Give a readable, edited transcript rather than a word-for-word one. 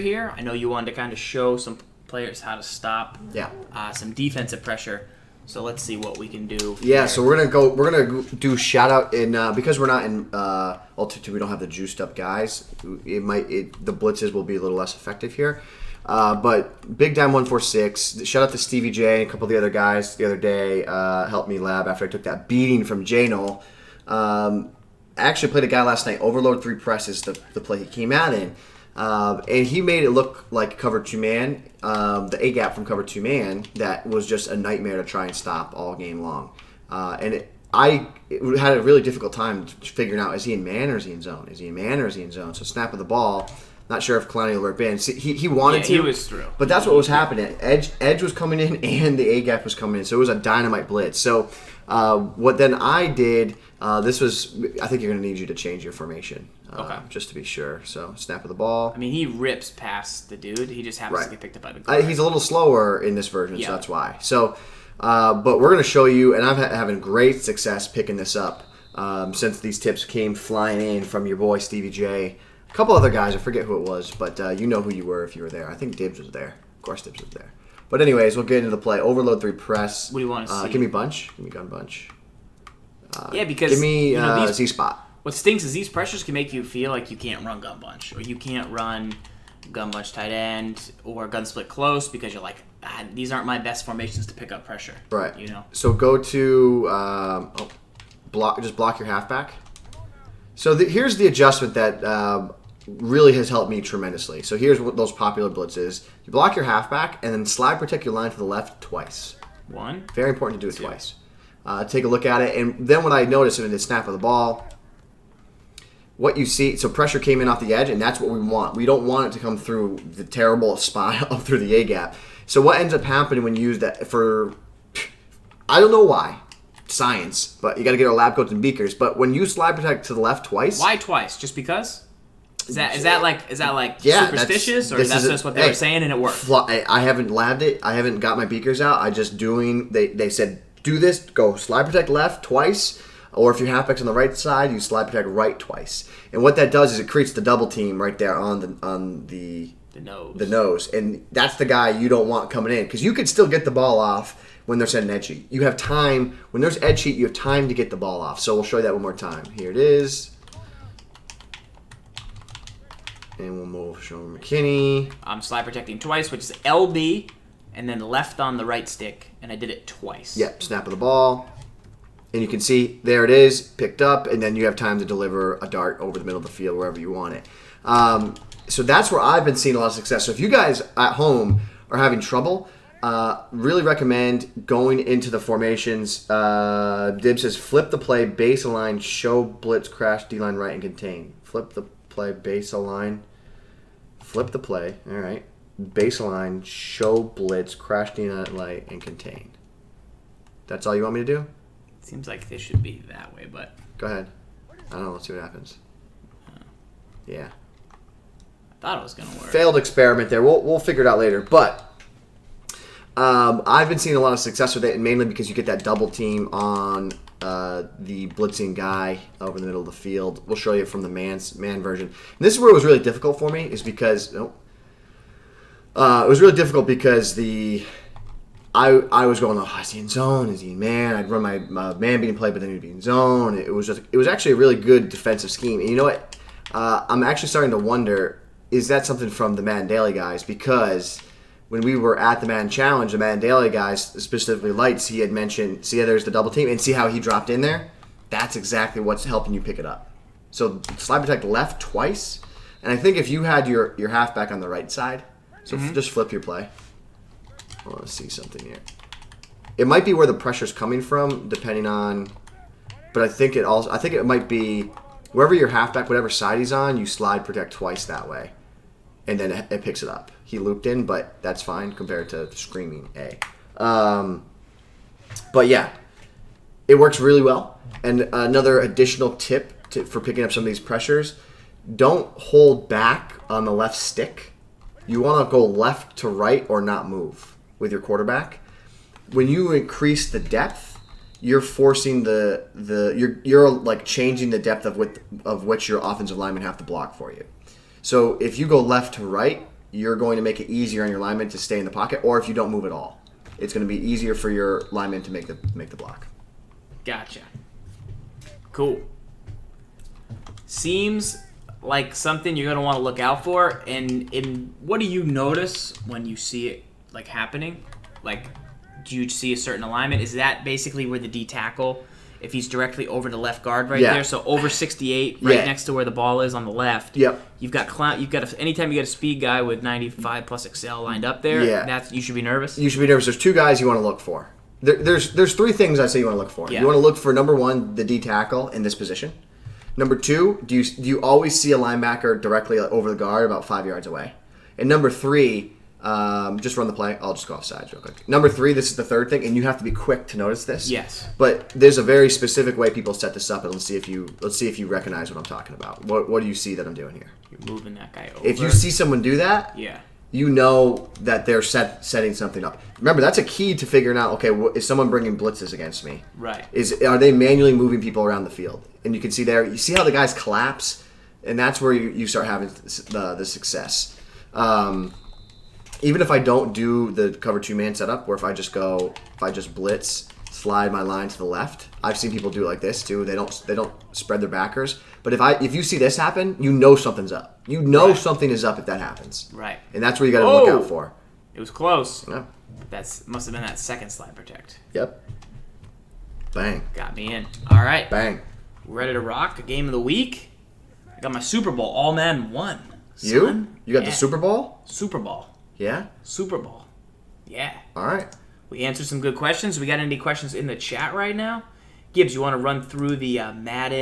here. I know you wanted to kind of show some players how to stop some defensive pressure. So let's see what we can do. Yeah, here. so we're gonna do shout out in because we're not in Ultimate 2, we don't have the juiced up guys. The blitzes will be a little less effective here. But Big Dime 146, shout out to SteveyJ and a couple of the other guys the other day helped me lab after I took that beating from J-Null. I actually played a guy last night. Overload 3 press is the play he came out in. And he made it look like cover 2-man, the A-gap from cover 2-man, that was just a nightmare to try and stop all game long. I had a really difficult time figuring out, is he in man or is he in zone? Is he in man or is he in zone? So snap of the ball, not sure if Kalani will rip in. See, he wanted to. He was through. But that's what was happening. Edge was coming in and the A-gap was coming in. So it was a dynamite blitz. So what then I did, I think you're going to need you to change your formation. Just to be sure. So snap of the ball. I mean, he rips past the dude. He just happens to get picked up by the guard. He's a little slower in this version, so that's why. So, but we're going to show you, and I'm having great success picking this up since these tips came flying in from your boy SteveyJ. A couple other guys, I forget who it was, but you know who you were if you were there. I think Dibs was there. Of course Dibs was there. But anyways, we'll get into the play. Overload 3 press. What do you want to see? Give me bunch. Give me gun bunch. Because give me Z-spot. What stinks is these pressures can make you feel like you can't run gun bunch, or you can't run gun bunch tight end, or gun split close because you're like, these aren't my best formations to pick up pressure. Right. You know. So go to just block your halfback. So here's the adjustment that really has helped me tremendously. So here's what those popular blitzes: you block your halfback and then slide protect your line to the left twice. One. Very important to do it twice. Take a look at it, and then what I noticed in the snap of the ball. What you see, so pressure came in off the edge, and that's what we want. We don't want it to come through the terrible spot up through the A-gap. So what ends up happening when you use that for, I don't know why, science, but you got to get our lab coats and beakers. But when you slide protect to the left twice. Why twice? Just because? Is that like superstitious, or is that just what they were saying and it worked? I haven't labbed it. I haven't got my beakers out. I just doing, they said, do this, go slide protect left twice. Or if your halfback's on the right side, you slide protect right twice. And what that does is it creates the double team right there on the nose. And that's the guy you don't want coming in. Because you could still get the ball off when they're setting edge sheet. You have time. When there's edge sheet, you have time to get the ball off. So we'll show you that one more time. Here it is. And we'll move Sean McKinney. I'm slide protecting twice, which is LB, and then left on the right stick. And I did it twice. Yep, snap of the ball. And you can see, there it is, picked up, and then you have time to deliver a dart over the middle of the field, wherever you want it. So that's where I've been seeing a lot of success. So if you guys at home are having trouble, really recommend going into the formations. Dib says, flip the play, base align, show, blitz, crash, D-line right, and contain. Flip the play, base align, flip the play, all right. Base align, show, blitz, crash, D-line right, and contain. That's all you want me to do? Seems like they should be that way, but... Go ahead. I don't know. Let's see what happens. Yeah. I thought it was going to work. Failed experiment there. We'll figure it out later. But I've been seeing a lot of success with it, and mainly because you get that double team on the blitzing guy over in the middle of the field. We'll show you from the man version. And this is where it was really difficult for me, is because... it was really difficult because I was going, is he in zone? Is he in man? I'd run my man beating play, but then he'd be in zone. It was actually a really good defensive scheme. And you know what? I'm actually starting to wonder, is that something from the Madden Daily guys? Because when we were at the Madden Challenge, the Madden Daily guys, specifically Lights, he had mentioned, see how there's the double team, and see how he dropped in there? That's exactly what's helping you pick it up. So slide protect left twice, and I think if you had your halfback on the right side, so just flip your play. I want to see something here. It might be where the pressure's coming from, depending on. But I think it might be wherever your halfback, whatever side he's on, you slide protect twice that way, and then it picks it up. He looped in, but that's fine compared to screaming A. But yeah, it works really well. And another additional tip for picking up some of these pressures: don't hold back on the left stick. You want to go left to right or not move with your quarterback. When you increase the depth, you're forcing you're like changing the depth of which your offensive linemen have to block for you. So if you go left to right, you're going to make it easier on your lineman to stay in the pocket, or if you don't move at all, it's going to be easier for your lineman to make the block. Gotcha. Cool. Seems like something you're going to want to look out for. And what do you notice when you see it like happening? Like, do you see a certain alignment? Is that basically where the D tackle, if he's directly over the left guard there, so over 68, right next to where the ball is on the left. Yep. You've got anytime you get a speed guy with 95 plus Excel lined up there, you should be nervous. You should be nervous. There's two guys you want to look for. There's three things I say you want to look for. Yeah. You want to look for, number one, the D tackle in this position. Number two, do you always see a linebacker directly over the guard about 5 yards away? And number three, just run the play. I'll just go off sides real quick. Number three, this is the third thing, and you have to be quick to notice this. Yes. But there's a very specific way people set this up, and let's see if you recognize what I'm talking about. What do you see that I'm doing here? You're moving that guy over. If you see someone do that, you know that they're setting something up. Remember, that's a key to figuring out, okay, is someone bringing blitzes against me? Right. Are they manually moving people around the field? And you can see there, you see how the guys collapse, and that's where you start having the success. Even if I don't do the cover 2-man setup, where if I just blitz, slide my line to the left, I've seen people do it like this too. They don't spread their backers. But if you see this happen, you know something's up. You know something is up if that happens. Right. And that's where you got to look out for. It was close. Yeah. Must have been that second slide protect. Yep. Bang. Got me in. All right. Bang. Ready to rock a game of the week? I got my Super Bowl. All Madden 1. You got the Super Bowl? Super Bowl. Yeah? Super Bowl. Yeah. All right. We answered some good questions. We got any questions in the chat right now? Gibbs, you want to run through the Madden